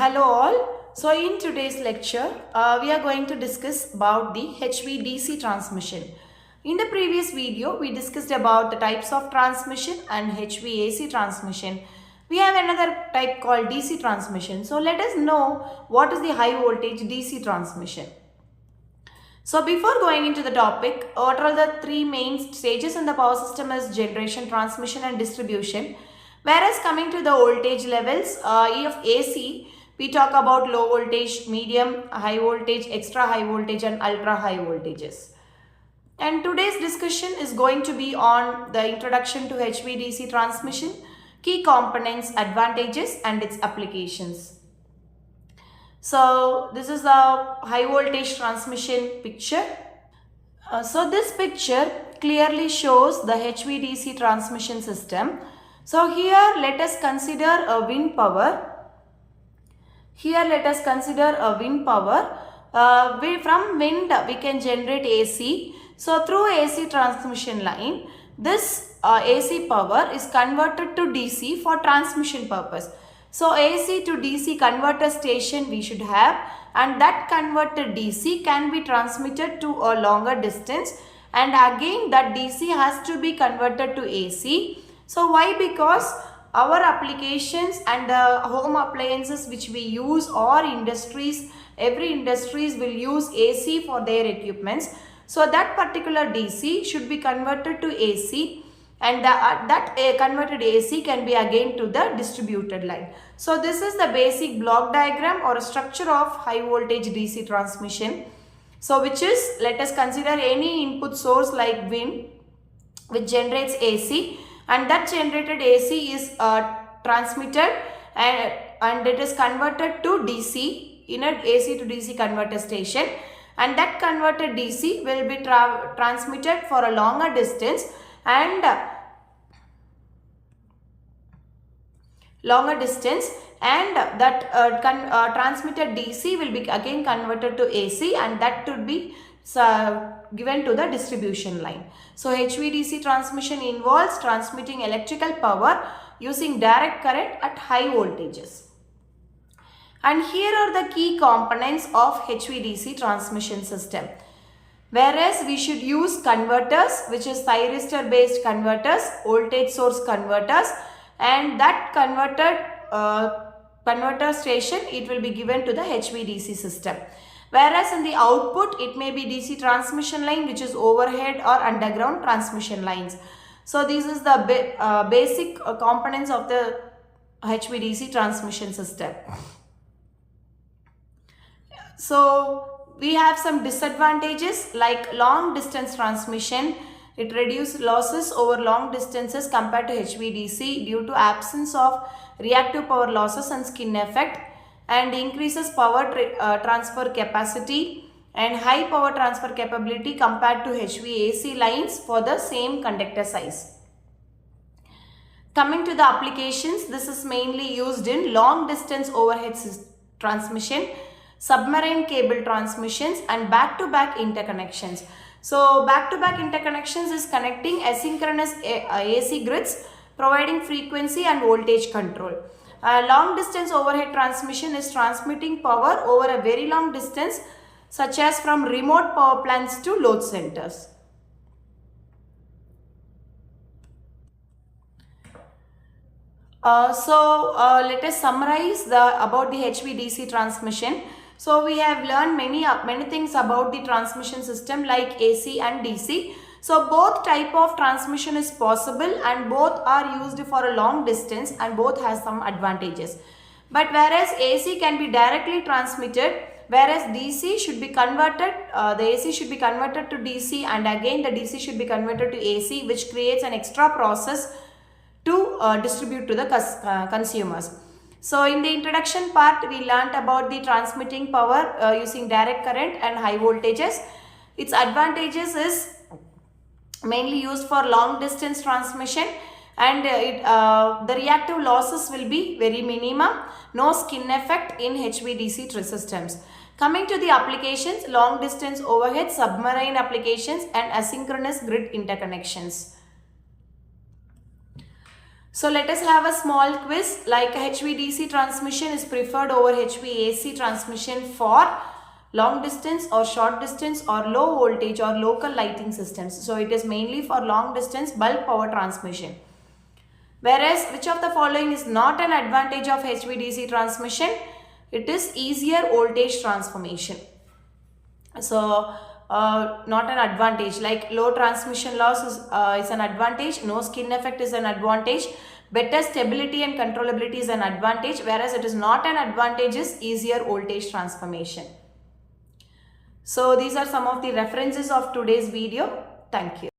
Hello all. So in today's lecture, we are going to discuss about the HVDC transmission. In the previous video, we discussed about the types of transmission and HVAC transmission. We have another type called DC transmission. So let us know what is the high voltage DC transmission. So before going into the topic, what are the three main stages in the power system is generation, transmission and distribution. Whereas coming to the voltage levels of AC, we talk about low voltage, medium, high voltage, extra high voltage and ultra high voltages. And today's discussion is going to be on the introduction to HVDC transmission, key components, advantages and its applications. So this is a high voltage transmission picture. So this picture clearly shows the HVDC transmission system. So here let us consider a wind power. From wind we can generate AC. So through AC transmission line, this AC power is converted to DC for transmission purpose. So AC to DC converter station we should have, and that converted DC can be transmitted to a longer distance, and again that DC has to be converted to AC. So why? Because our applications and the home appliances which we use, or industries, every industries will use AC for their equipments. So that particular DC should be converted to AC, and that converted AC can be again to the distributed line. So this is the basic block diagram or a structure of high voltage DC transmission. So which is, let us consider any input source like wind which generates AC, and that generated AC is transmitted and it is converted to DC in an AC to DC converter station, and that converted DC will be transmitted for a longer distance, and that transmitted DC will be again converted to AC, and that would be given to the distribution line. So HVDC transmission involves transmitting electrical power using direct current at high voltages. And here are the key components of HVDC transmission system. Whereas we should use converters, which is thyristor based converters, voltage source converters, and that converter station it will be given to the HVDC system. Whereas in the output it may be DC transmission line, which is overhead or underground transmission lines. So this is the basic components of the HVDC transmission system. So we have some disadvantages like long distance transmission. It reduces losses over long distances compared to HVDC due to absence of reactive power losses and skin effect, and increases power transfer capacity and high power transfer capability compared to HVAC lines for the same conductor size. Coming to the applications, this is mainly used in long distance overhead transmission, submarine cable transmissions and back-to-back interconnections. So back-to-back interconnections is connecting asynchronous AC grids, providing frequency and voltage control. Long distance overhead transmission is transmitting power over a very long distance, such as from remote power plants to load centers. Let us summarize about the HVDC transmission. So we have learned many things about the transmission system like AC and DC. So both type of transmission is possible, and both are used for a long distance, and both has some advantages. But whereas AC can be directly transmitted, whereas DC should be converted, the AC should be converted to DC, and again the DC should be converted to AC, which creates an extra process to distribute to the consumers. So in the introduction part we learnt about the transmitting power using direct current and high voltages. Its advantages is mainly used for long distance transmission, and the reactive losses will be very minimum, no skin effect in HVDC systems. Coming to the applications, long distance overhead, submarine applications and asynchronous grid interconnections. So let us have a small quiz. Like HVDC transmission is preferred over HVAC transmission for long distance or short distance or low voltage or local lighting systems. So it is mainly for long distance bulk power transmission. Whereas which of the following is not an advantage of HVDC transmission? It is easier voltage transformation. So not an advantage, like low transmission loss is an advantage, no skin effect is an advantage, better stability and controllability is an advantage, whereas it is not an advantage is easier voltage transformation. So these are some of the references of today's video. Thank you.